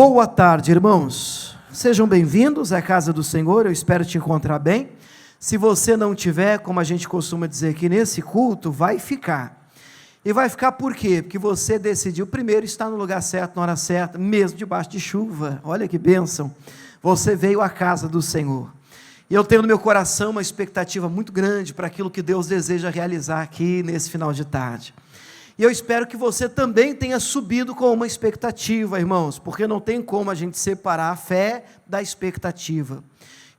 Boa tarde, irmãos. Sejam bem-vindos à casa do Senhor. Eu espero te encontrar bem. Se você não tiver, como a gente costuma dizer aqui nesse culto, vai ficar. E vai ficar por quê? Porque você decidiu primeiro estar no lugar certo, na hora certa, mesmo debaixo de chuva. Olha que bênção. Você veio à casa do Senhor. E eu tenho no meu coração uma expectativa muito grande para aquilo que Deus deseja realizar aqui nesse final de tarde. E eu espero que você também tenha subido com uma expectativa, irmãos, porque não tem como a gente separar a fé da expectativa.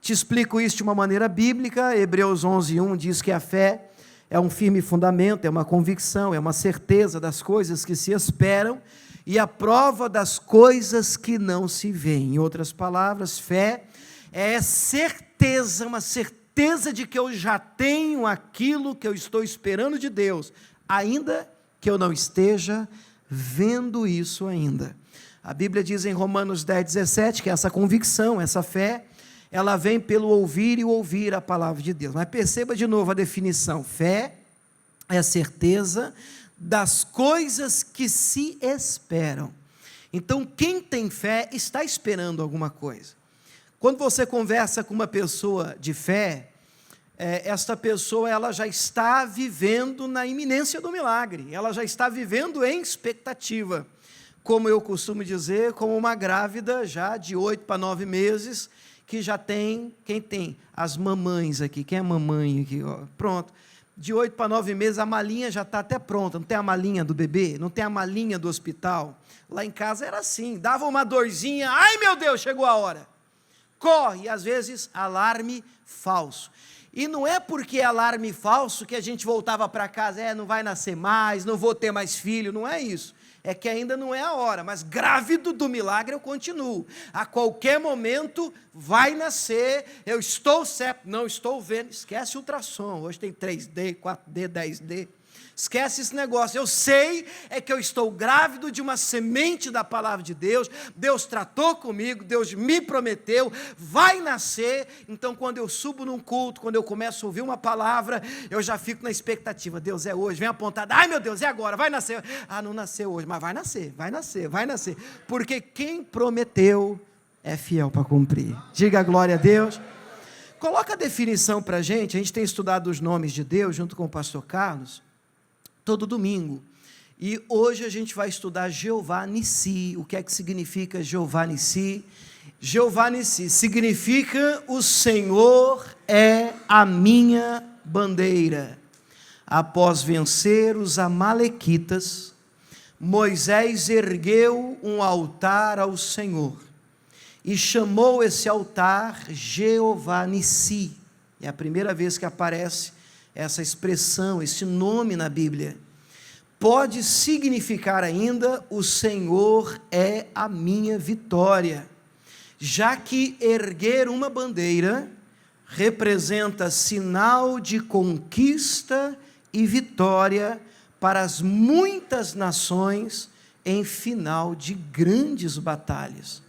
Te explico isso de uma maneira bíblica. Hebreus 11:1 diz que a fé é um firme fundamento, é uma convicção, é uma certeza das coisas que se esperam e a prova das coisas que não se veem. Em outras palavras, fé é certeza, uma certeza de que eu já tenho aquilo que eu estou esperando de Deus, ainda que eu não esteja vendo isso ainda. A Bíblia diz em Romanos 10:17 que essa convicção, essa fé, ela vem pelo ouvir e ouvir a palavra de Deus. Mas perceba de novo a definição: fé é a certeza das coisas que se esperam. Então, quem tem fé está esperando alguma coisa. Quando você conversa com uma pessoa de fé, esta pessoa ela já está vivendo na iminência do milagre, ela já está vivendo em expectativa, como eu costumo dizer, como uma grávida já de 8 para 9 meses, que já tem, quem tem? As mamães aqui, quem é mamãe aqui? Ó, pronto, de 8 para 9 meses a malinha já está até pronta, não tem a malinha do bebê, não tem a malinha do hospital, lá em casa era assim, dava uma dorzinha, ai meu Deus, chegou a hora, corre, e às vezes alarme falso. E não é porque é alarme falso que a gente voltava para casa, não vai nascer mais, não vou ter mais filho, não é isso. É que ainda não é a hora, mas grávido do milagre eu continuo. A qualquer momento vai nascer, eu estou certo, não estou vendo, esquece ultrassom, hoje tem 3D, 4D, 10D. Esquece esse negócio, eu sei é que eu estou grávido de uma semente da palavra de Deus, Deus tratou comigo, Deus me prometeu, vai nascer. Então quando eu subo num culto, quando eu começo a ouvir uma palavra, eu já fico na expectativa, Deus é hoje, vem apontada, ai meu Deus, é agora, vai nascer, não nasceu hoje, mas vai nascer, vai nascer, vai nascer, porque quem prometeu é fiel para cumprir. Diga a glória a Deus. Coloca a definição para a gente tem estudado os nomes de Deus junto com o pastor Carlos, todo domingo, e hoje a gente vai estudar Jeová Nissi. O que é que significa Jeová Nissi? Jeová Nissi significa o Senhor é a minha bandeira. Após vencer os amalequitas, Moisés ergueu um altar ao Senhor, e chamou esse altar Jeová Nissi, é a primeira vez que aparece essa expressão, esse nome na Bíblia. Pode significar ainda, o Senhor é a minha vitória, já que erguer uma bandeira representa sinal de conquista e vitória para as muitas nações em final de grandes batalhas.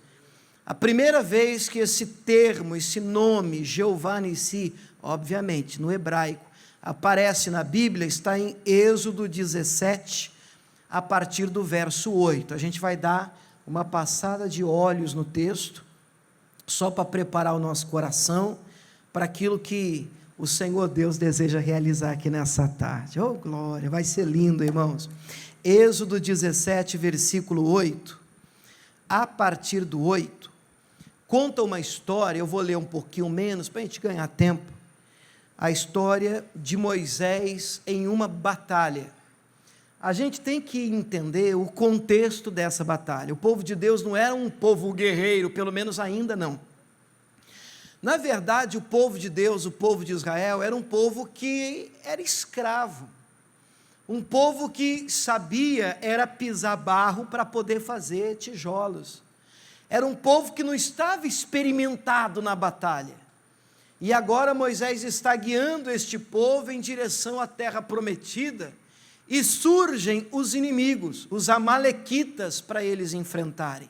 A primeira vez que esse termo, esse nome, Jeová Nissi, obviamente no hebraico, aparece na Bíblia, está em Êxodo 17, a partir do verso 8. A gente vai dar uma passada de olhos no texto, só para preparar o nosso coração, para aquilo que o Senhor Deus deseja realizar aqui nessa tarde. Oh glória, vai ser lindo, irmãos. Êxodo 17, versículo 8, a partir do 8, conta uma história, eu vou ler um pouquinho menos, para a gente ganhar tempo, a história de Moisés em uma batalha. A gente tem que entender o contexto dessa batalha. O povo de Deus não era um povo guerreiro, pelo menos ainda não. Na verdade, o povo de Deus, o povo de Israel, era um povo que era escravo. Um povo que sabia era pisar barro para poder fazer tijolos. Era um povo que não estava experimentado na batalha. E agora Moisés está guiando este povo em direção à terra prometida, e surgem os inimigos, os amalequitas, para eles enfrentarem.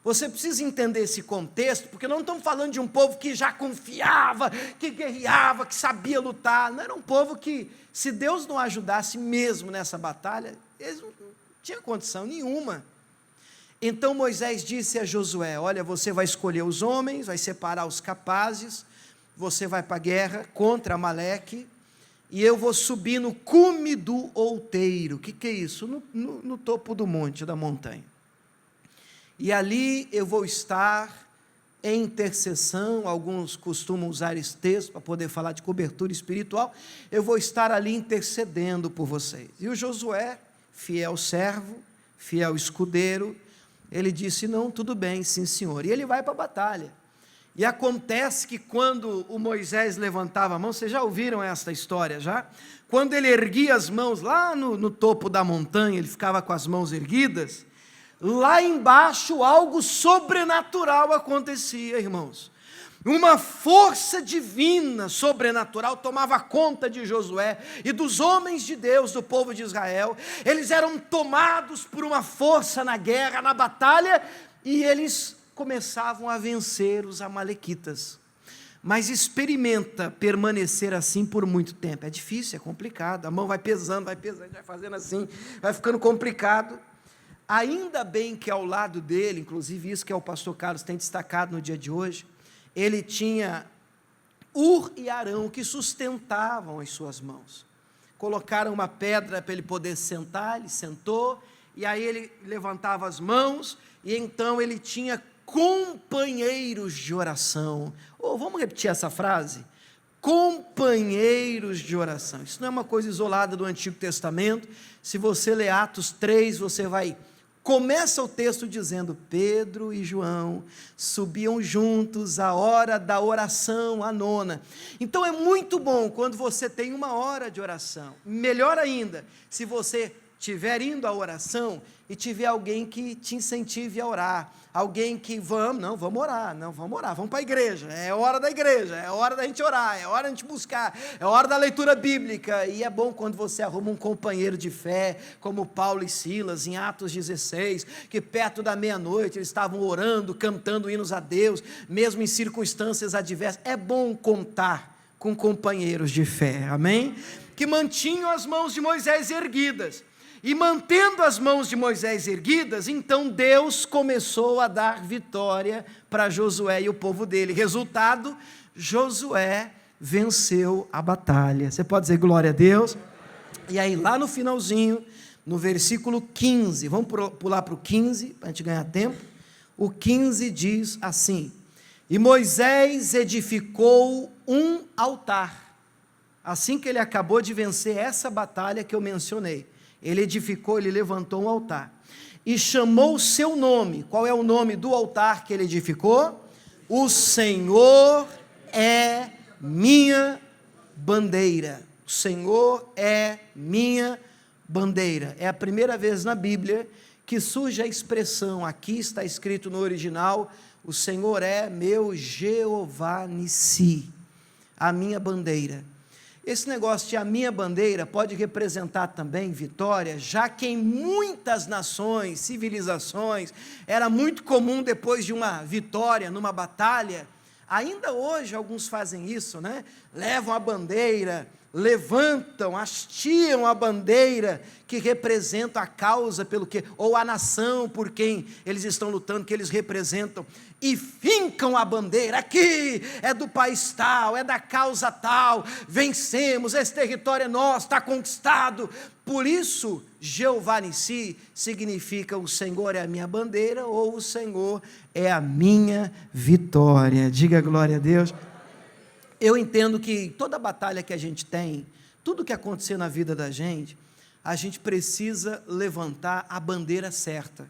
Você precisa entender esse contexto, porque não estamos falando de um povo que já confiava, que guerreava, que sabia lutar. Não era um povo que, se Deus não ajudasse mesmo nessa batalha, eles não tinham condição nenhuma. Então Moisés disse a Josué: olha, você vai escolher os homens, vai separar os capazes, você vai para a guerra contra Amaleque, e eu vou subir no cume do outeiro. O que é isso? No topo do monte, da montanha. E ali eu vou estar em intercessão. Alguns costumam usar esse texto para poder falar de cobertura espiritual. Eu vou estar ali intercedendo por vocês. E o Josué, fiel servo, fiel escudeiro, ele disse: não, tudo bem, sim senhor. E ele vai para a batalha. E acontece que quando o Moisés levantava a mão, vocês já ouviram essa história já? Quando ele erguia as mãos lá no topo da montanha, ele ficava com as mãos erguidas, lá embaixo algo sobrenatural acontecia, irmãos. Uma força divina, sobrenatural, tomava conta de Josué e dos homens de Deus, do povo de Israel. Eles eram tomados por uma força na guerra, na batalha, e eles começavam a vencer os amalequitas. Mas experimenta permanecer assim por muito tempo. É difícil, é complicado, a mão vai pesando, vai fazendo assim, vai ficando complicado. Ainda bem que ao lado dele, inclusive isso que o pastor Carlos tem destacado no dia de hoje, ele tinha Ur e Arão que sustentavam as suas mãos. Colocaram uma pedra para ele poder sentar, ele sentou, e aí ele levantava as mãos, e então ele tinha companheiros de oração. Vamos repetir essa frase? Companheiros de oração. Isso não é uma coisa isolada do Antigo Testamento. Se você ler Atos 3, você vai... Começa o texto dizendo: Pedro e João subiam juntos à hora da oração, a nona. Então é muito bom quando você tem uma hora de oração. Melhor ainda, se você estiver indo à oração e tiver alguém que te incentive a orar, alguém que vamos orar, vamos para a igreja, é hora da igreja, é hora da gente orar, é hora da gente buscar, é hora da leitura bíblica. E é bom quando você arruma um companheiro de fé, como Paulo e Silas, em Atos 16, que perto da meia-noite eles estavam orando, cantando hinos a Deus, mesmo em circunstâncias adversas. É bom contar com companheiros de fé, amém? Que mantinham as mãos de Moisés erguidas. E mantendo as mãos de Moisés erguidas, então Deus começou a dar vitória para Josué e o povo dele. Resultado, Josué venceu a batalha. Você pode dizer glória a Deus? E aí lá no finalzinho, no versículo 15, vamos pular para o 15, para a gente ganhar tempo. O 15 diz assim: e Moisés edificou um altar. Assim que ele acabou de vencer essa batalha que eu mencionei, ele edificou, ele levantou um altar, e chamou o seu nome. Qual é o nome do altar que ele edificou? O Senhor é minha bandeira. O Senhor é minha bandeira. É a primeira vez na Bíblia que surge a expressão, aqui está escrito no original: o Senhor é meu Jeová Nissi, a minha bandeira. Esse negócio de a minha bandeira pode representar também vitória, já que em muitas nações, civilizações, era muito comum depois de uma vitória numa batalha, ainda hoje alguns fazem isso, né? Levam a bandeira, levantam, hasteam a bandeira que representa a causa pelo que, ou a nação por quem eles estão lutando, que eles representam, e fincam a bandeira: aqui é do país tal, é da causa tal, vencemos, esse território é nosso, está conquistado. Por isso, Jeová Nissi significa o Senhor é a minha bandeira, ou o Senhor é a minha vitória. Diga glória a Deus. Eu entendo que toda batalha que a gente tem, tudo que acontecer na vida da gente, a gente precisa levantar a bandeira certa.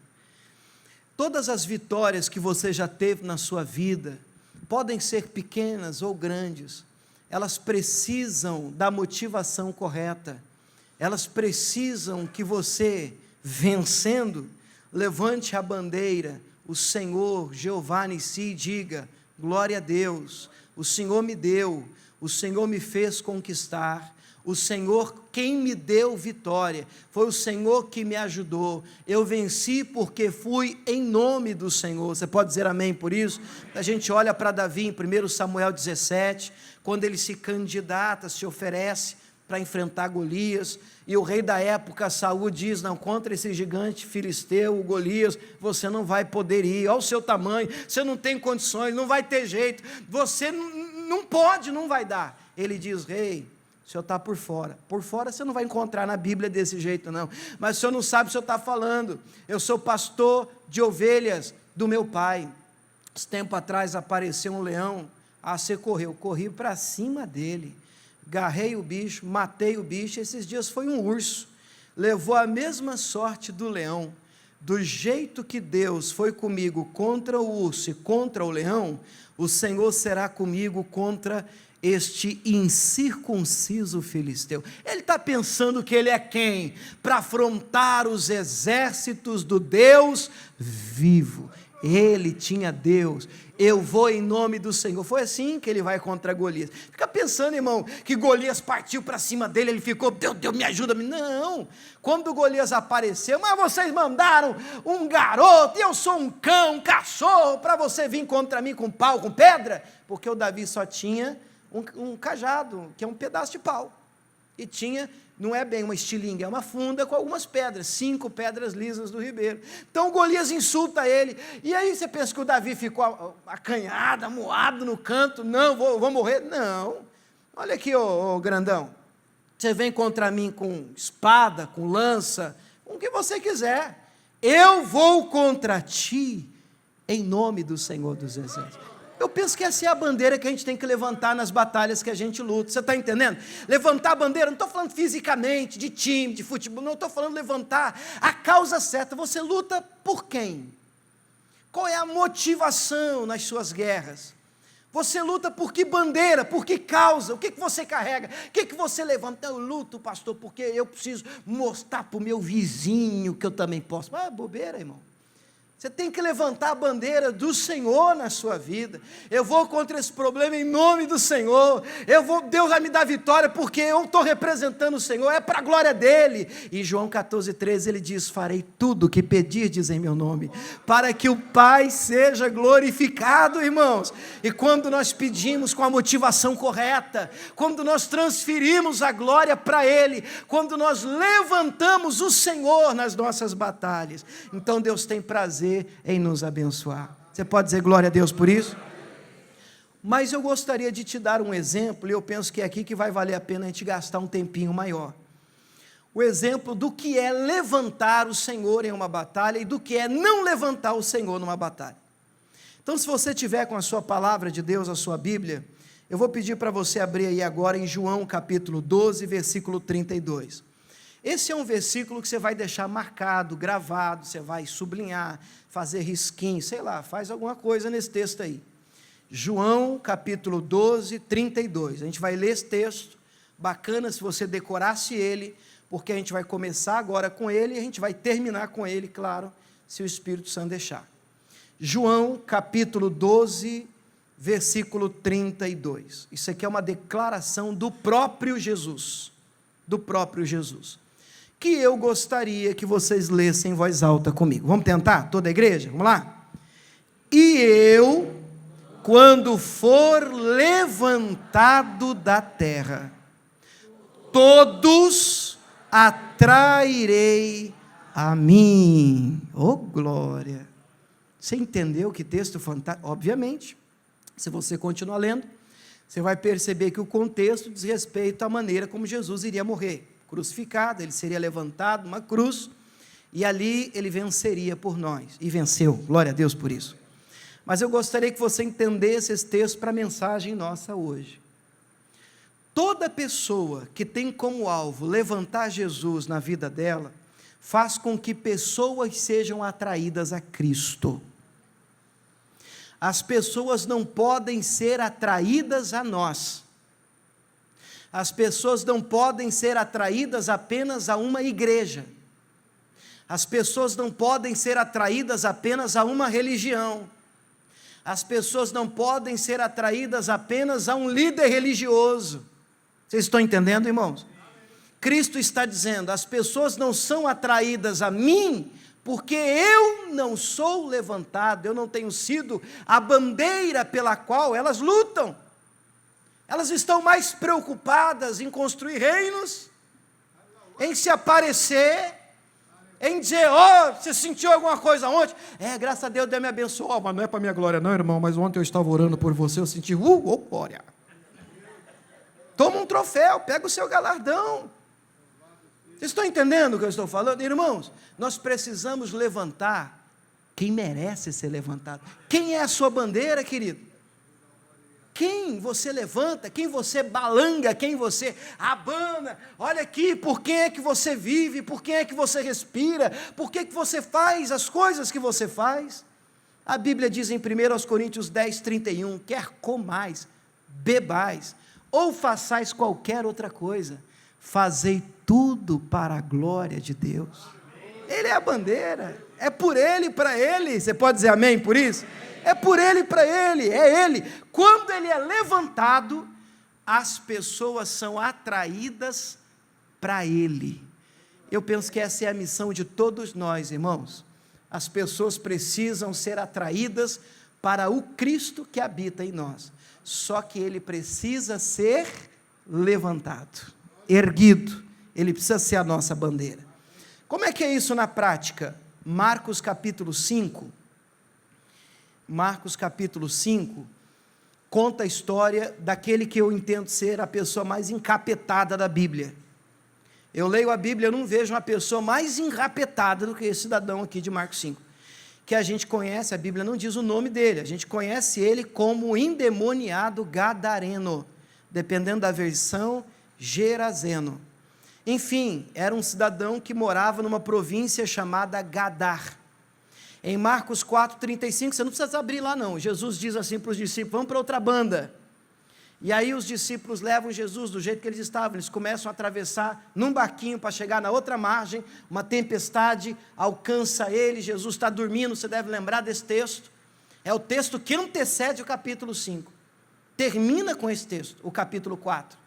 Todas as vitórias que você já teve na sua vida, podem ser pequenas ou grandes, elas precisam da motivação correta, elas precisam que você, vencendo, levante a bandeira, o Senhor, Jeová Nissi, diga: glória a Deus, o Senhor me deu, o Senhor me fez conquistar, o Senhor quem me deu vitória, foi o Senhor que me ajudou, eu venci porque fui em nome do Senhor. Você pode dizer amém por isso? A gente olha para Davi em 1 Samuel 17, quando ele se candidata, se oferece para enfrentar Golias, e o rei da época, Saul, diz: não, contra esse gigante filisteu, o Golias, você não vai poder ir, olha o seu tamanho, você não tem condições, não vai ter jeito, você não pode, não vai dar. Ele diz: rei, o senhor está por fora você não vai encontrar na Bíblia desse jeito não, mas o senhor não sabe o que o senhor está falando, eu sou pastor de ovelhas do meu pai. Esse tempo atrás apareceu um leão, você corri para cima dele, agarrei o bicho, matei o bicho. Esses dias foi um urso, levou a mesma sorte do leão. Do jeito que Deus foi comigo contra o urso e contra o leão, o Senhor será comigo contra este incircunciso filisteu. Ele está pensando que ele é quem? Para afrontar os exércitos do Deus vivo. Ele tinha Deus. Eu vou em nome do Senhor. Foi assim que ele vai contra Golias. Fica pensando, irmão, que Golias partiu para cima dele, ele ficou: Deus me ajuda. Não, quando Golias apareceu: mas vocês mandaram um garoto, e eu sou um cão, um cachorro, para você vir contra mim com pau, com pedra? Porque o Davi só tinha um cajado, que é um pedaço de pau, e tinha, não é bem uma estilingue, é uma funda com algumas pedras, 5 pedras lisas do ribeiro. Então Golias insulta ele, e aí você pensa que o Davi ficou acanhado, amuado no canto: não, vou morrer. Não, olha aqui, ô grandão, você vem contra mim com espada, com lança, com o que você quiser, eu vou contra ti em nome do Senhor dos Exércitos. Eu penso que essa é a bandeira que a gente tem que levantar nas batalhas que a gente luta. Você está entendendo? Levantar a bandeira, não estou falando fisicamente, de time, de futebol, não, estou falando levantar a causa certa. Você luta por quem? Qual é a motivação nas suas guerras? Você luta por que bandeira, por que causa? O que você carrega? O que você levanta? Eu luto, pastor, porque eu preciso mostrar para o meu vizinho que eu também posso. Bobeira, irmão. Você tem que levantar a bandeira do Senhor na sua vida. Eu vou contra esse problema em nome do Senhor. Deus vai me dar vitória porque eu estou representando o Senhor, é para a glória dele. E João 14,13 ele diz: farei tudo o que pedirdes em meu nome, para que o Pai seja glorificado, irmãos. E quando nós pedimos com a motivação correta, quando nós transferimos a glória para ele, quando nós levantamos o Senhor nas nossas batalhas, então Deus tem prazer em nos abençoar. Você pode dizer glória a Deus por isso? Mas eu gostaria de te dar um exemplo, e eu penso que é aqui que vai valer a pena a gente gastar um tempinho maior. O exemplo do que é levantar o Senhor em uma batalha e do que é não levantar o Senhor numa batalha. Então, se você tiver com a sua palavra de Deus, a sua Bíblia, eu vou pedir para você abrir aí agora em João capítulo 12, versículo 32. Esse é um versículo que você vai deixar marcado, gravado, você vai sublinhar, fazer risquinho, sei lá, faz alguma coisa nesse texto aí. João capítulo 12, 32. A gente vai ler esse texto, bacana se você decorasse ele, porque a gente vai começar agora com ele e a gente vai terminar com ele, claro, se o Espírito Santo deixar. João capítulo 12, versículo 32. Isso aqui é uma declaração do próprio Jesus, que eu gostaria que vocês lessem em voz alta comigo. Vamos tentar? Toda a igreja? Vamos lá? E eu, quando for levantado da terra, todos atrairei a mim. Oh, glória! Você entendeu que texto fantástico? Obviamente, se você continuar lendo, você vai perceber que o contexto diz respeito à maneira como Jesus iria morrer. Crucificado, ele seria levantado numa cruz, e ali ele venceria por nós, e venceu, glória a Deus por isso. Mas eu gostaria que você entendesse esse texto para a mensagem nossa hoje. Toda pessoa que tem como alvo levantar Jesus na vida dela, faz com que pessoas sejam atraídas a Cristo. As pessoas não podem ser atraídas a nós. As pessoas não podem ser atraídas apenas a uma igreja. As pessoas não podem ser atraídas apenas a uma religião. As pessoas não podem ser atraídas apenas a um líder religioso. Vocês estão entendendo, irmãos? Cristo está dizendo: as pessoas não são atraídas a mim, porque eu não sou levantado, eu não tenho sido a bandeira pela qual elas lutam. Elas estão mais preocupadas em construir reinos, em se aparecer, em dizer, você sentiu alguma coisa ontem? Graças a Deus me abençoou, mas não é para minha glória não, irmão, mas ontem eu estava orando por você, eu senti, glória. Toma um troféu, pega o seu galardão. Vocês estão entendendo o que eu estou falando? Irmãos, nós precisamos levantar quem merece ser levantado. Quem é a sua bandeira, querido? Quem você levanta, quem você balanga, quem você abana, olha aqui, por quem é que você vive, por quem é que você respira, por que você faz as coisas que você faz. A Bíblia diz em 1 Coríntios 10, 31, quer comais, bebais, ou façais qualquer outra coisa, fazei tudo para a glória de Deus. Ele é a bandeira, é por Ele e para Ele, você pode dizer amém por isso? É por Ele e para Ele, é Ele. Quando Ele é levantado, as pessoas são atraídas para Ele. Eu penso que essa é a missão de todos nós, irmãos. As pessoas precisam ser atraídas para o Cristo que habita em nós. Só que Ele precisa ser levantado, erguido. Ele precisa ser a nossa bandeira. Como é que é isso na prática? Marcos capítulo 5 conta a história daquele que eu entendo ser a pessoa mais encapetada da Bíblia. Eu leio a Bíblia, eu não vejo uma pessoa mais encapetada do que esse cidadão aqui de Marcos 5, que a gente conhece, a Bíblia não diz o nome dele, a gente conhece ele como o endemoniado gadareno, dependendo da versão, Gerazeno. Enfim, era um cidadão que morava numa província chamada Gadar. Em Marcos 4,35, você não precisa abrir lá não, Jesus diz assim para os discípulos, vamos para outra banda. E aí os discípulos levam Jesus do jeito que eles estavam, eles começam a atravessar num barquinho para chegar na outra margem, uma tempestade alcança ele, Jesus está dormindo, você deve lembrar desse texto, é o texto que antecede o capítulo 5, termina com esse texto, o capítulo 4.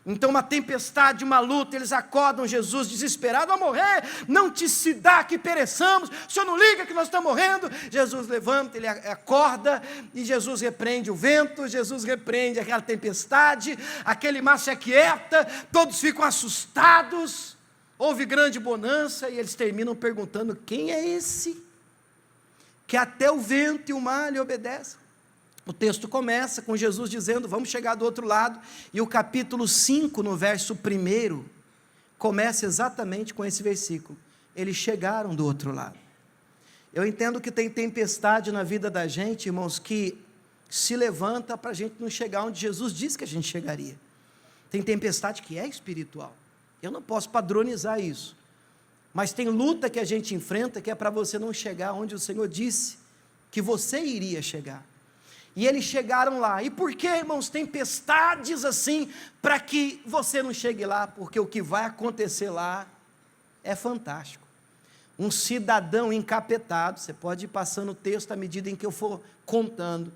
Então uma tempestade, uma luta, eles acordam Jesus desesperado, a morrer, não te se dá que pereçamos, o Senhor não liga que nós estamos morrendo. Jesus levanta, ele acorda, e Jesus repreende o vento, Jesus repreende aquela tempestade, aquele mar se aquieta, todos ficam assustados, houve grande bonança, e eles terminam perguntando, quem é esse, que até o vento e o mar lhe obedecem? O texto começa com Jesus dizendo, vamos chegar do outro lado, e o capítulo 5, no verso 1, começa exatamente com esse versículo, eles chegaram do outro lado. Eu entendo que tem tempestade na vida da gente, irmãos, que se levanta para a gente não chegar onde Jesus disse que a gente chegaria. Tem tempestade que é espiritual, eu não posso padronizar isso, mas tem luta que a gente enfrenta, que é para você não chegar onde o Senhor disse que você iria chegar. E eles chegaram lá. E por que, irmãos, tempestades assim, para que você não chegue lá? Porque o que vai acontecer lá é fantástico. Um cidadão encapetado, você pode ir passando o texto à medida em que eu for contando,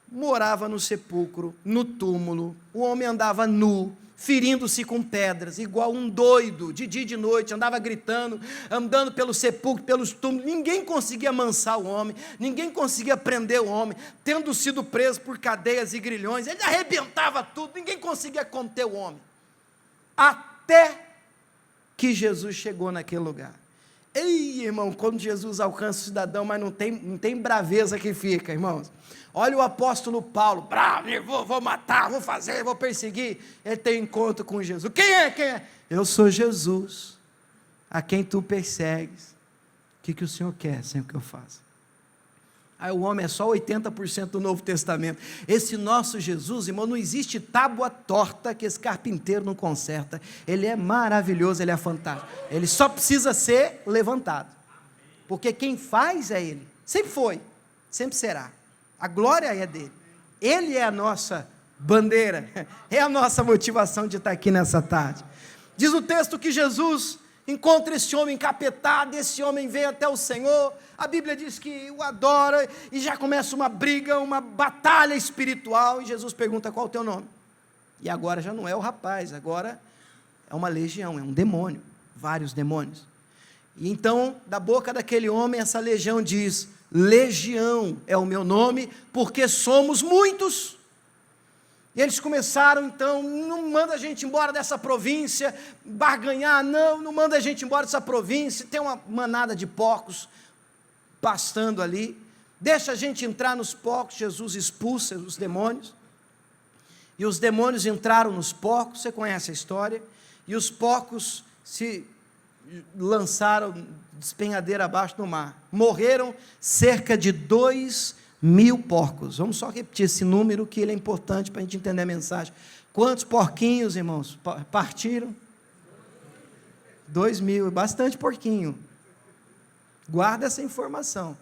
morava no sepulcro, no túmulo, o homem andava nu, ferindo-se com pedras, igual um doido, de dia e de noite, andava gritando, andando pelo sepulcro, pelos túmulos, ninguém conseguia amansar o homem, ninguém conseguia prender o homem, tendo sido preso por cadeias e grilhões, ele arrebentava tudo, ninguém conseguia conter o homem, até que Jesus chegou naquele lugar. Ei, irmão, quando Jesus alcança o cidadão, mas não tem braveza que fica, irmãos. Olha o apóstolo Paulo, bravo, vou matar, vou fazer, vou perseguir. Ele tem encontro com Jesus. Quem é? Eu sou Jesus, a quem tu persegues. O que o Senhor quer, Senhor, que eu faça? Aí o homem é só 80% do Novo Testamento. Esse nosso Jesus, irmão, não existe tábua torta que esse carpinteiro não conserta. Ele é maravilhoso, ele é fantástico. Ele só precisa ser levantado. Porque quem faz é Ele. Sempre foi, sempre será. A glória é dele. Ele é a nossa bandeira, é a nossa motivação de estar aqui nessa tarde. Diz o texto que Jesus encontra esse homem encapetado, esse homem vem até o Senhor, a Bíblia diz que o adora, e já começa uma briga, uma batalha espiritual, e Jesus pergunta, qual é o teu nome? E agora já não é o rapaz, agora é uma legião, é um demônio, vários demônios. E então, da boca daquele homem, essa legião diz, legião é o meu nome, porque somos muitos. E eles começaram, então, não manda a gente embora dessa província, barganhar, não manda a gente embora dessa província, tem uma manada de porcos pastando ali, deixa a gente entrar nos porcos. Jesus expulsa os demônios, e os demônios entraram nos porcos, você conhece a história, e os porcos se lançaram despenhadeira abaixo do mar, morreram cerca de 2.000 porcos. Vamos só repetir esse número, que ele é importante para a gente entender a mensagem. Quantos porquinhos, irmãos, partiram? 2.000, bastante porquinho. Guarda essa informação.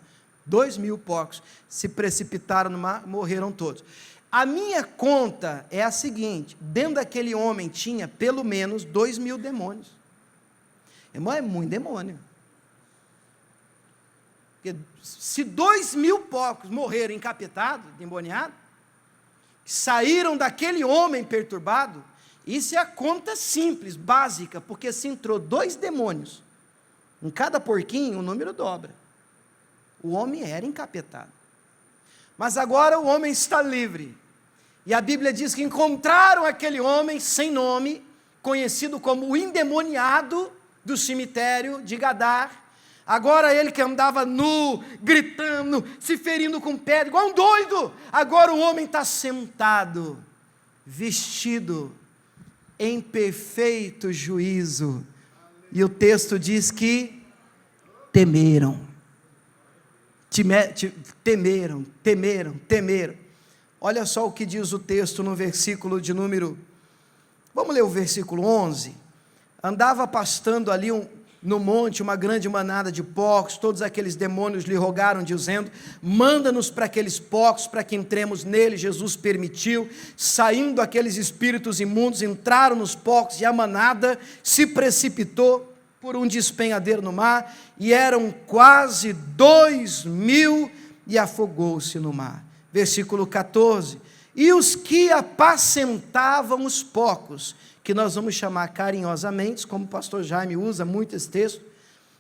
2.000 porcos se precipitaram no mar, morreram todos. A minha conta é a seguinte: dentro daquele homem tinha pelo menos 2.000 demônios. Irmão, é muito demônio. Porque se 2.000 porcos morreram encapetados, endemoniados, saíram daquele homem perturbado, isso é a conta simples, básica, porque se entrou 2 demônios em cada porquinho, o número dobra. O homem era encapetado. Mas agora o homem está livre. E a Bíblia diz que encontraram aquele homem sem nome, conhecido como o endemoniado do cemitério de Gadar. Agora ele que andava nu, gritando, se ferindo com pedra, igual um doido, agora o homem está sentado, vestido em perfeito juízo. E o texto diz que temeram. Temeram. Olha só o que diz o texto no versículo de número, vamos ler o versículo 11. Andava pastando ali no monte uma grande manada de porcos, todos aqueles demônios lhe rogaram, dizendo: manda-nos para aqueles porcos, para que entremos neles. Jesus permitiu. Saindo aqueles espíritos imundos, entraram nos porcos, e a manada se precipitou por um despenhadeiro no mar, e eram quase 2.000, e afogou-se no mar. Versículo 14, e os que apacentavam os porcos, que nós vamos chamar carinhosamente, como o pastor Jaime usa muito esse texto,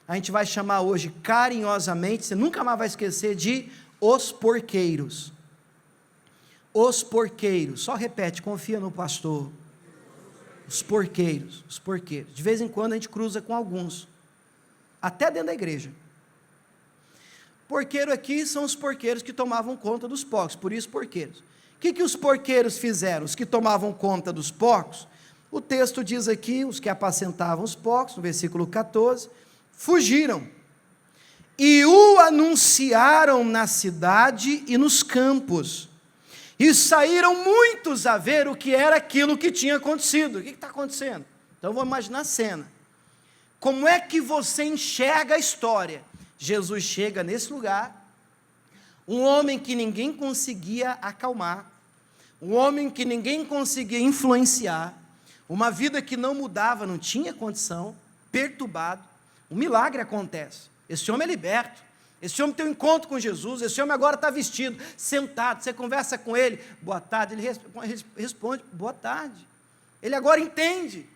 a gente vai chamar hoje carinhosamente, você nunca mais vai esquecer de os porqueiros. Os porqueiros, só repete, confia no pastor. Os porqueiros. De vez em quando a gente cruza com alguns, até dentro da igreja. Porqueiro aqui são os porqueiros que tomavam conta dos porcos, por isso porqueiros. O que os porqueiros fizeram? Os que tomavam conta dos porcos, o texto diz aqui, os que apacentavam os porcos, no versículo 14, fugiram, e o anunciaram na cidade e nos campos, e saíram muitos a ver o que era aquilo que tinha acontecido. O que está acontecendo? Então vamos imaginar a cena. Como é que você enxerga a história? Jesus chega nesse lugar, um homem que ninguém conseguia acalmar, um homem que ninguém conseguia influenciar, uma vida que não mudava, não tinha condição, perturbado. Um milagre acontece, esse homem é liberto, esse homem tem um encontro com Jesus, esse homem agora está vestido, sentado, você conversa com ele, boa tarde, ele responde, boa tarde, ele agora entende,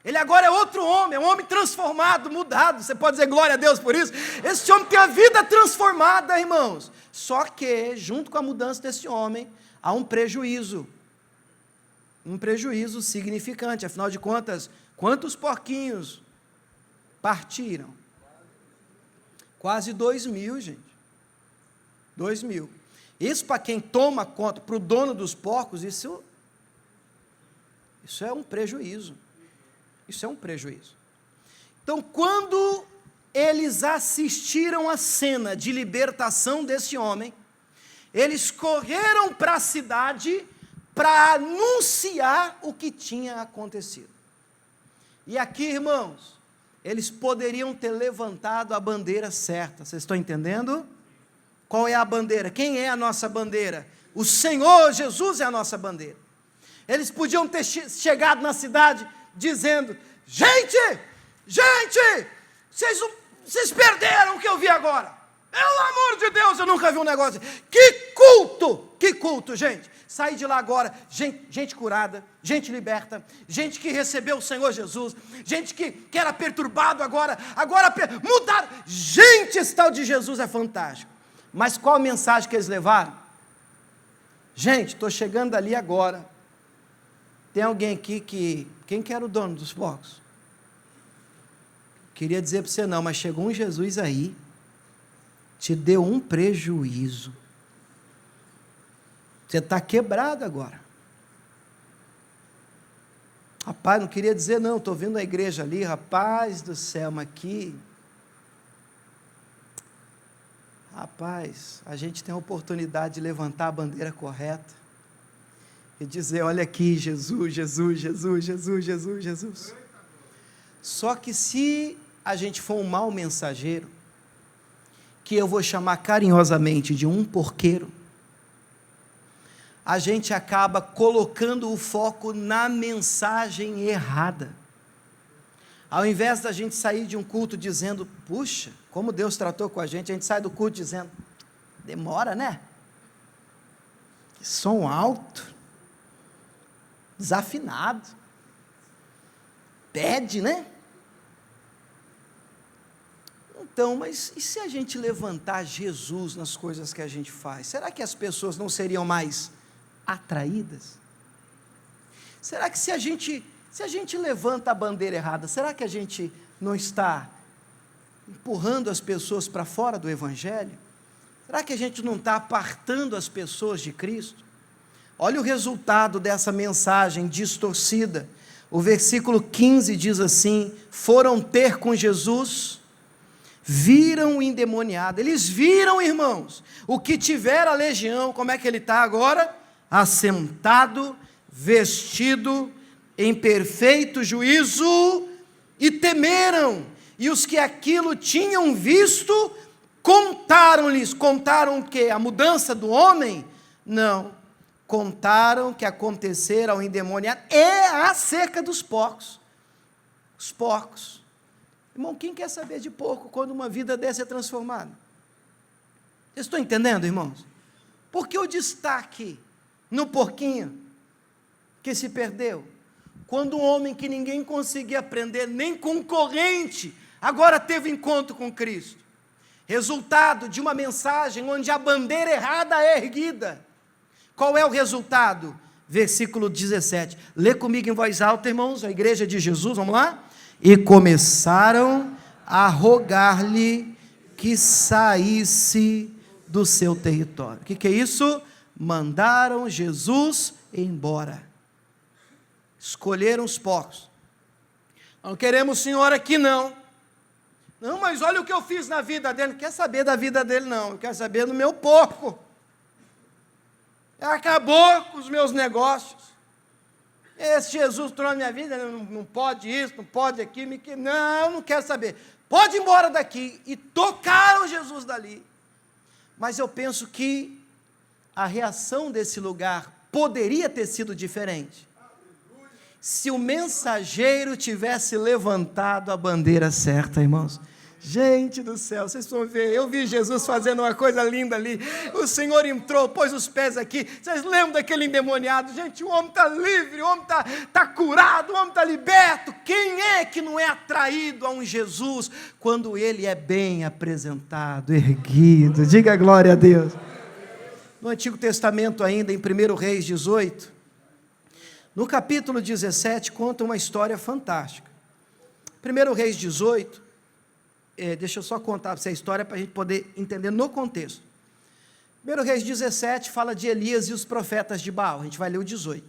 ele agora é outro homem, é um homem transformado, mudado, você pode dizer glória a Deus por isso. Esse homem tem a vida transformada, irmãos, só que junto com a mudança desse homem, há um prejuízo significante. Afinal de contas, quantos porquinhos partiram? Quase 2.000, gente, 2.000, isso para quem toma conta, para o dono dos porcos, isso é um prejuízo, então quando eles assistiram a cena de libertação desse homem, eles correram para a cidade, para anunciar o que tinha acontecido, e aqui, irmãos, eles poderiam ter levantado a bandeira certa, vocês estão entendendo? Qual é a bandeira? Quem é a nossa bandeira? O Senhor Jesus é a nossa bandeira. Eles podiam ter chegado na cidade, dizendo: gente, vocês perderam o que eu vi agora, pelo amor de Deus, eu nunca vi um negócio, que culto, gente, saí de lá agora, gente curada, gente liberta, gente que recebeu o Senhor Jesus, gente que era perturbado agora mudaram, gente, esse tal de Jesus é fantástico. Mas qual a mensagem que eles levaram? Gente, estou chegando ali agora, Tem alguém aqui quem que era o dono dos porcos? Queria dizer para você não, mas chegou um Jesus aí, te deu um prejuízo. Você está quebrado agora. Rapaz, não queria dizer não, estou vindo a igreja ali, rapaz do céu, mas aqui... Rapaz, a gente tem a oportunidade de levantar a bandeira correta e dizer, olha aqui, Jesus, Jesus, Jesus, Jesus, Jesus, Jesus. Só que se a gente for um mau mensageiro, que eu vou chamar carinhosamente de um porqueiro, a gente acaba colocando o foco na mensagem errada. Ao invés da gente sair de um culto dizendo, puxa, como Deus tratou com a gente sai do culto dizendo, demora, né? Que som alto, desafinado, pede, né? Então, mas e se a gente levantar Jesus nas coisas que a gente faz? Será que as pessoas não seriam mais atraídas? Será que se a gente levanta a bandeira errada, será que a gente não está empurrando as pessoas para fora do Evangelho? Será que a gente não está apartando as pessoas de Cristo? Olha o resultado dessa mensagem distorcida. O versículo 15 diz assim, foram ter com Jesus, viram o endemoniado, eles viram, irmãos, o que tivera a legião, como é que ele está agora? Assentado, vestido, em perfeito juízo, e temeram, e os que aquilo tinham visto, contaram-lhes, contaram o quê? A mudança do homem? Não, contaram que acontecera ao endemoniado, acerca dos porcos, os porcos, irmão, quem quer saber de porco, quando uma vida dessa é transformada? Vocês estão entendendo, irmãos? Por que o destaque no porquinho, que se perdeu? Quando um homem que ninguém conseguia aprender, nem concorrente, agora teve encontro com Cristo. Resultado de uma mensagem onde a bandeira errada é erguida. Qual é o resultado? Versículo 17. Lê comigo em voz alta, irmãos, a igreja de Jesus, vamos lá? E começaram a rogar-lhe que saísse do seu território. O que é isso? Mandaram Jesus embora. Escolheram os porcos. Não queremos o senhor aqui não. Não, mas olha o que eu fiz na vida dele. Não quer saber da vida dele não, eu quero saber do meu porco. Acabou com os meus negócios. Esse Jesus trouxe minha vida, não pode isso, não pode aquilo, não quero saber. Pode ir embora daqui. E tocaram Jesus dali. Mas eu penso que a reação desse lugar poderia ter sido diferente. Se o mensageiro tivesse levantado a bandeira certa, irmãos. Gente do céu, vocês vão ver, eu vi Jesus fazendo uma coisa linda ali, o Senhor entrou, pôs os pés aqui, vocês lembram daquele endemoniado? Gente, o homem está livre, o homem está curado, o homem está liberto. Quem é que não é atraído a um Jesus, quando ele é bem apresentado, erguido? Diga glória a Deus. No Antigo Testamento ainda, em 1 Reis 18, no capítulo 17, conta uma história fantástica. 1 Reis 18, deixa eu só contar para você a história, para a gente poder entender no contexto. 1 Reis 17 fala de Elias e os profetas de Baal, a gente vai ler o 18.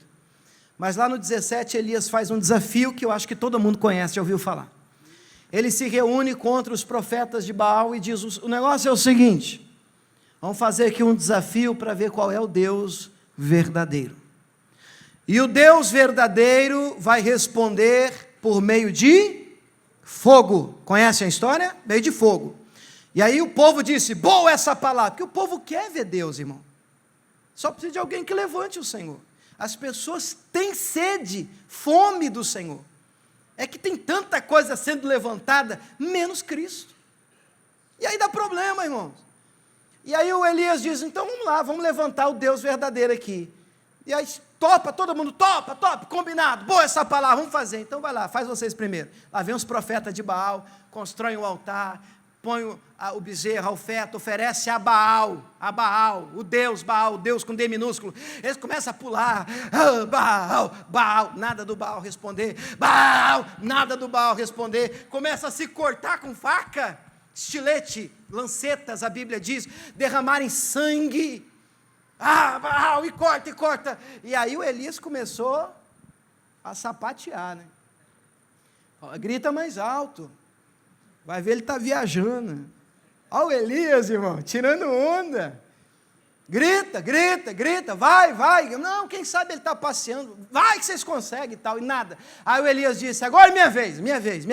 Mas lá no 17, Elias faz um desafio que eu acho que todo mundo conhece, já ouviu falar. Ele se reúne contra os profetas de Baal e diz, o negócio é o seguinte, vamos fazer aqui um desafio para ver qual é o Deus verdadeiro. E o Deus verdadeiro vai responder por meio de fogo. Conhecem a história? Meio de fogo. E aí o povo disse, boa essa palavra, porque o povo quer ver Deus, irmão. Só precisa de alguém que levante o Senhor. As pessoas têm sede, fome do Senhor. É que tem tanta coisa sendo levantada, menos Cristo. E aí dá problema, irmãos. E aí o Elias diz, então vamos lá, vamos levantar o Deus verdadeiro aqui. E aí topa, todo mundo topa, combinado, boa essa palavra, vamos fazer. Então vai lá, faz vocês primeiro. Lá vem os profetas de Baal, constroem o altar, põe o bezerro, a oferta, oferece a Baal, o Deus Baal, o Deus com D minúsculo. Eles começam a pular, Baal, Baal, nada do Baal responder, Baal, nada do Baal responder, começa a se cortar com faca, estilete, lancetas, a Bíblia diz, derramarem sangue, Baal, e corta, e aí o Elias começou a sapatear, né? Grita mais alto, vai ver ele está viajando. Olha o Elias, irmão, tirando onda. Grita, vai. Não, quem sabe ele está passeando. Vai que vocês conseguem e tal, e nada. Aí o Elias disse, agora é minha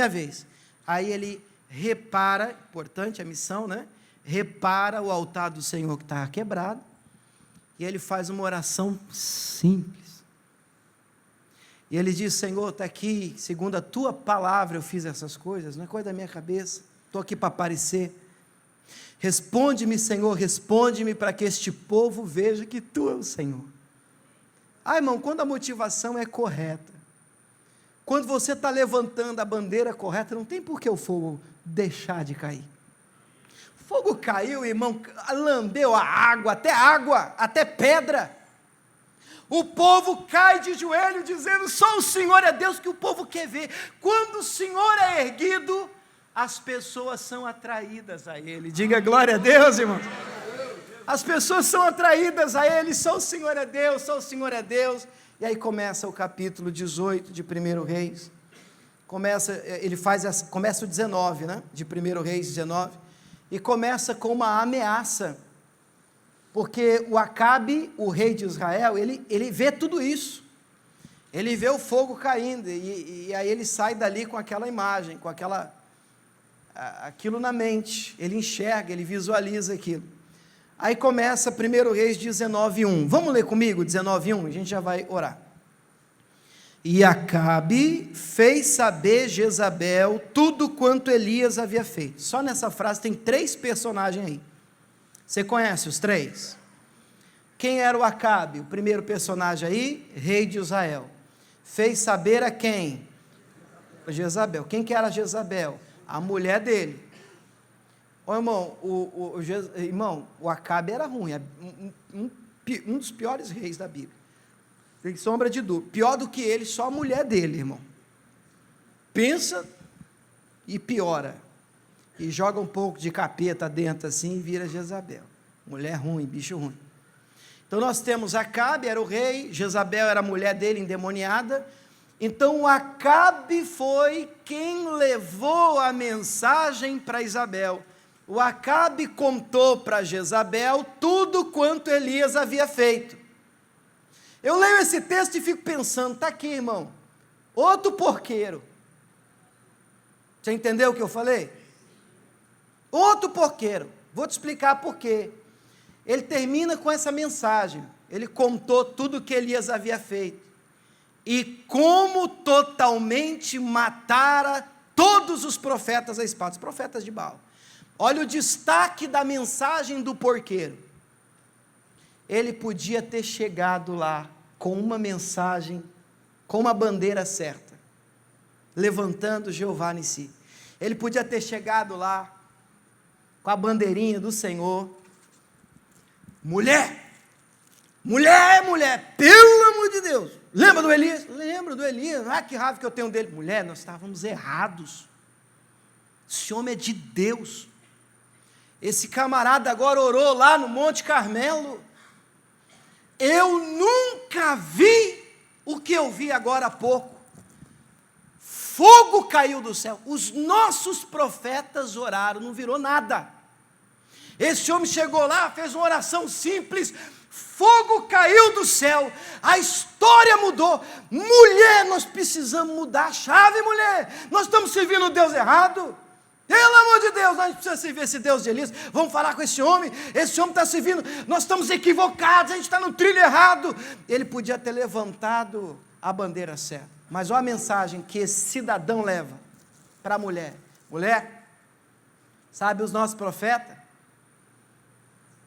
vez. Aí ele repara, importante a missão, né? Repara o altar do Senhor que estava quebrado, e ele faz uma oração simples. E ele diz, Senhor, está aqui, segundo a tua palavra eu fiz essas coisas, não é coisa da minha cabeça, estou aqui para aparecer. Responde-me, Senhor, responde-me para que este povo veja que tu é o Senhor. Irmão, quando a motivação é correta, quando você está levantando a bandeira correta, não tem por que o fogo deixar de cair. O fogo caiu, irmão, lambeu a água, até pedra. O povo cai de joelho dizendo, só o Senhor é Deus, que o povo quer ver. Quando o Senhor é erguido, as pessoas são atraídas a Ele. Diga glória a Deus, irmão. As pessoas são atraídas a Ele, só o Senhor é Deus. E aí começa o capítulo 18 de 1 Reis. Começa o 19, né? De 1 Reis 19. E começa com uma ameaça. Porque o Acabe, o rei de Israel, ele vê tudo isso, ele vê o fogo caindo, e aí ele sai dali com aquela imagem, com aquilo na mente, ele enxerga, ele visualiza aquilo. Aí começa 1 Reis 19:1, vamos ler comigo 19:1, a gente já vai orar. E Acabe fez saber Jezabel tudo quanto Elias havia feito. Só nessa frase tem 3 personagens aí. Você conhece os 3? Quem era o Acabe? O primeiro personagem aí, rei de Israel. Fez saber a quem? Jezabel. Quem que era Jezabel? A mulher dele. Irmão, o Acabe era ruim, um dos piores reis da Bíblia. Sem sombra de dúvida. Pior do que ele, só a mulher dele, irmão. Pensa e piora. E joga um pouco de capeta dentro assim e vira Jezabel. Mulher ruim, bicho ruim. Então nós temos Acabe, era o rei, Jezabel era a mulher dele endemoniada. Então o Acabe foi quem levou a mensagem para Isabel. O Acabe contou para Jezabel tudo quanto Elias havia feito. Eu leio esse texto e fico pensando, está aqui, irmão, outro porqueiro. Você entendeu o que eu falei? Outro porqueiro, vou te explicar por quê. Ele termina com essa mensagem, ele contou tudo o que Elias havia feito, e como totalmente matara todos os profetas à espada, os profetas de Baal. Olha o destaque da mensagem do porqueiro. Ele podia ter chegado lá com uma mensagem, com uma bandeira certa, levantando Jeová em si. Ele podia ter chegado lá com a bandeirinha do Senhor, mulher, pelo amor de Deus, lembra do Elias? Lembro do Elias, que raiva que eu tenho dele. Mulher, nós estávamos errados, esse homem é de Deus, esse camarada agora orou lá no Monte Carmelo, eu nunca vi o que eu vi agora há pouco, fogo caiu do céu, os nossos profetas oraram, não virou nada. Esse homem chegou lá, fez uma oração simples, fogo caiu do céu, a história mudou. Mulher, nós precisamos mudar a chave, mulher, nós estamos servindo o Deus errado, pelo amor de Deus, a gente precisa servir esse Deus de Elias, vamos falar com esse homem está servindo, nós estamos equivocados, a gente está no trilho errado. Ele podia ter levantado a bandeira certa, mas olha a mensagem que esse cidadão leva para a mulher. Mulher, sabe os nossos profetas?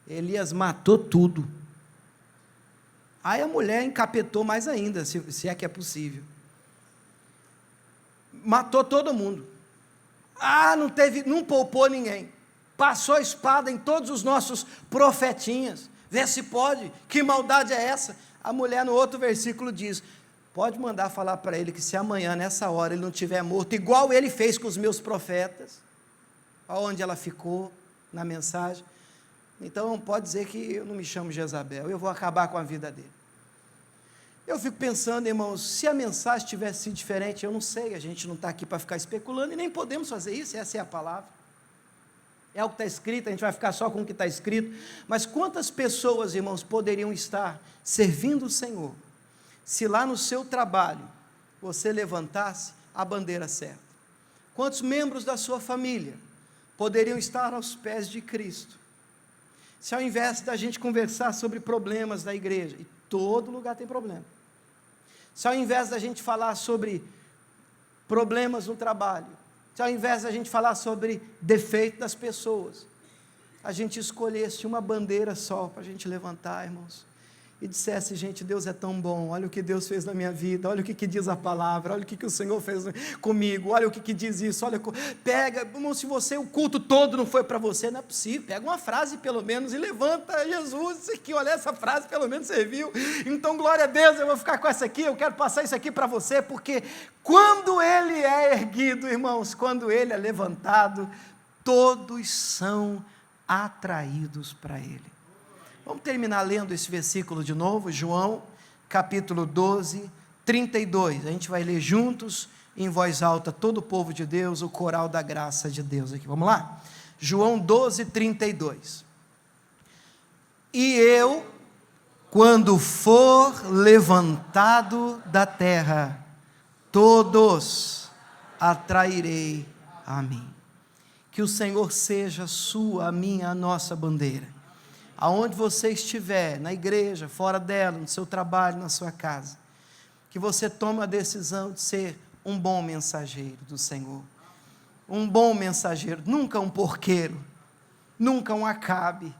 Elias matou tudo. Aí a mulher encapetou mais ainda, se é que é possível. Matou todo mundo. Não poupou ninguém. passou a espada em todos os nossos profetinhas, vê se pode, que maldade é essa? A mulher no outro versículo diz, pode mandar falar para ele que se amanhã, nessa hora, ele não estiver morto, igual ele fez com os meus profetas, aonde ela ficou na mensagem, então pode dizer que eu não me chamo Jezabel, eu vou acabar com a vida dele. Eu fico pensando, irmãos, se a mensagem tivesse sido diferente, eu não sei, a gente não está aqui para ficar especulando, e nem podemos fazer isso, essa é a palavra, é o que está escrito, a gente vai ficar só com o que está escrito, mas quantas pessoas, irmãos, poderiam estar servindo o Senhor, se lá no seu trabalho, você levantasse a bandeira certa? Quantos membros da sua família poderiam estar aos pés de Cristo, se ao invés da gente conversar sobre problemas da igreja, e todo lugar tem problema, se ao invés da gente falar sobre problemas no trabalho, se ao invés da gente falar sobre defeito das pessoas, a gente escolhesse uma bandeira só para a gente levantar, irmãos, e dissesse, gente, Deus é tão bom, olha o que Deus fez na minha vida, olha o que diz a palavra, olha o que o Senhor fez comigo, olha o que diz isso, olha, pega, irmão, se você, o culto todo não foi para você, não é possível, pega uma frase pelo menos e levanta, Jesus, isso aqui, olha, essa frase pelo menos serviu, então glória a Deus, eu vou ficar com essa aqui, eu quero passar isso aqui para você, porque quando ele é erguido, irmãos, quando ele é levantado, todos são atraídos para ele. Vamos terminar lendo esse versículo de novo, João, capítulo 12, 32. A gente vai ler juntos, em voz alta, todo o povo de Deus, o coral da graça de Deus aqui. Vamos lá? João 12, 32. E eu, quando for levantado da terra, todos atrairei a mim. Que o Senhor seja a sua, a minha, a nossa bandeira. Aonde você estiver, na igreja, fora dela, no seu trabalho, na sua casa, que você tome a decisão de ser um bom mensageiro do Senhor, um bom mensageiro, nunca um porqueiro, nunca um acabe,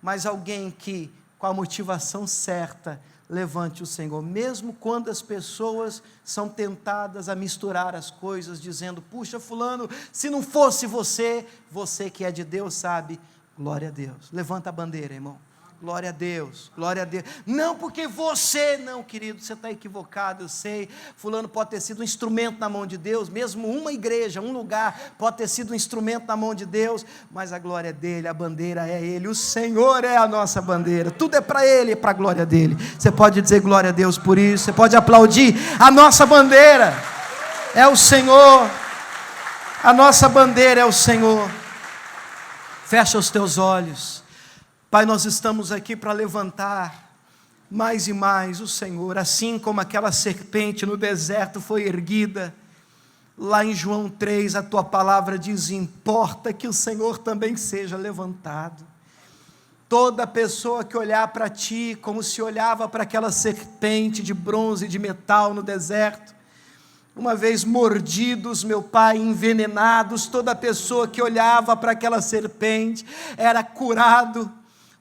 mas alguém que, com a motivação certa, levante o Senhor, mesmo quando as pessoas são tentadas a misturar as coisas, dizendo, puxa fulano, se não fosse você, você que é de Deus sabe. Glória a Deus, levanta a bandeira, irmão, glória a Deus, não porque você, não querido, você está equivocado, eu sei, fulano pode ter sido um instrumento na mão de Deus, mesmo uma igreja, um lugar, pode ter sido um instrumento na mão de Deus, mas a glória é dele, a bandeira é ele, o Senhor é a nossa bandeira, tudo é para ele, é para a glória dele, você pode dizer glória a Deus por isso, você pode aplaudir, a nossa bandeira é o Senhor, a nossa bandeira é o Senhor. Fecha os teus olhos, Pai, nós estamos aqui para levantar mais e mais o Senhor, assim como aquela serpente no deserto foi erguida, lá em João 3, a tua palavra diz, importa que o Senhor também seja levantado, toda pessoa que olhar para ti, como se olhava para aquela serpente de bronze, de metal no deserto, uma vez mordidos, meu Pai, envenenados, toda pessoa que olhava para aquela serpente, era curado,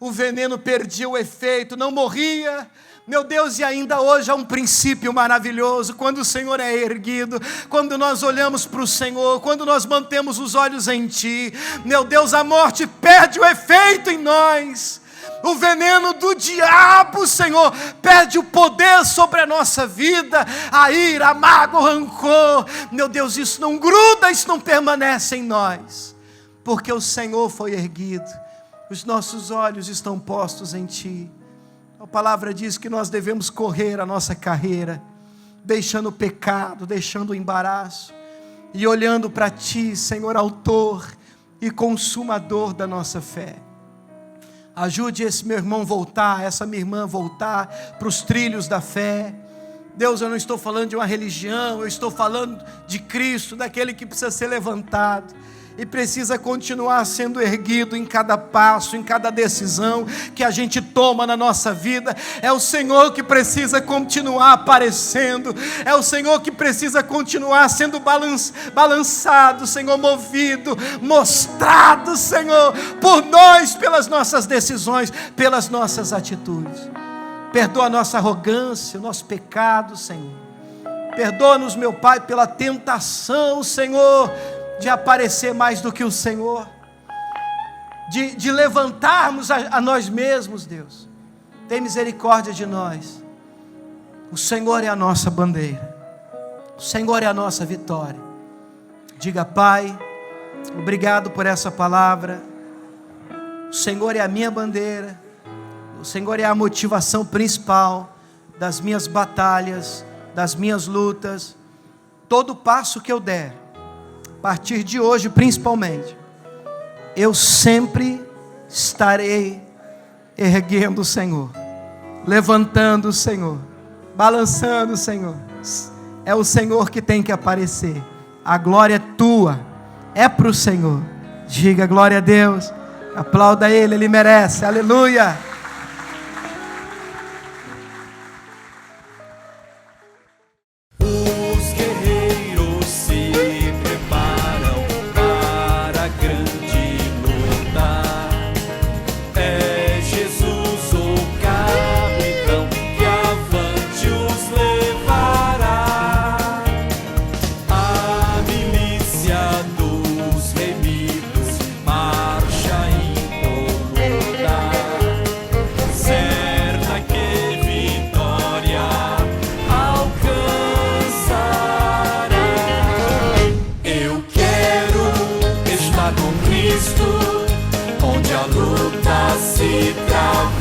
o veneno perdia o efeito, não morria, meu Deus, e ainda hoje há um princípio maravilhoso, quando o Senhor é erguido, quando nós olhamos para o Senhor, quando nós mantemos os olhos em Ti, meu Deus, a morte perde o efeito em nós, o veneno do diabo, Senhor, perde o poder sobre a nossa vida, a ira, a mágoa, o rancor, meu Deus, isso não gruda, isso não permanece em nós, porque o Senhor foi erguido, os nossos olhos estão postos em Ti, a palavra diz que nós devemos correr a nossa carreira, deixando o pecado, deixando o embaraço, e olhando para Ti, Senhor, autor e consumador da nossa fé. Ajude esse meu irmão voltar, essa minha irmã voltar para os trilhos da fé. Deus, eu não estou falando de uma religião, eu estou falando de Cristo, daquele que precisa ser levantado e precisa continuar sendo erguido em cada passo, em cada decisão que a gente toma na nossa vida. É o Senhor que precisa continuar aparecendo, é o Senhor que precisa continuar sendo balançado, Senhor, movido, mostrado, Senhor, por nós, pelas nossas decisões, pelas nossas atitudes. Perdoa a nossa arrogância, o nosso pecado, Senhor. Perdoa-nos, meu Pai, pela tentação, Senhor, de aparecer mais do que o Senhor. de levantarmos a nós mesmos, Deus. Tem misericórdia de nós. O Senhor é a nossa bandeira. O Senhor é a nossa vitória. Diga: Pai, obrigado por essa palavra. O Senhor é a minha bandeira. O Senhor é a motivação principal das minhas batalhas, das minhas lutas. Todo passo que eu der, a partir de hoje principalmente, eu sempre estarei erguendo o Senhor, levantando o Senhor, balançando o Senhor. É o Senhor que tem que aparecer. A glória é tua, é para o Senhor. Diga glória a Deus, aplauda Ele, Ele merece, aleluia. Onde a luta se trava.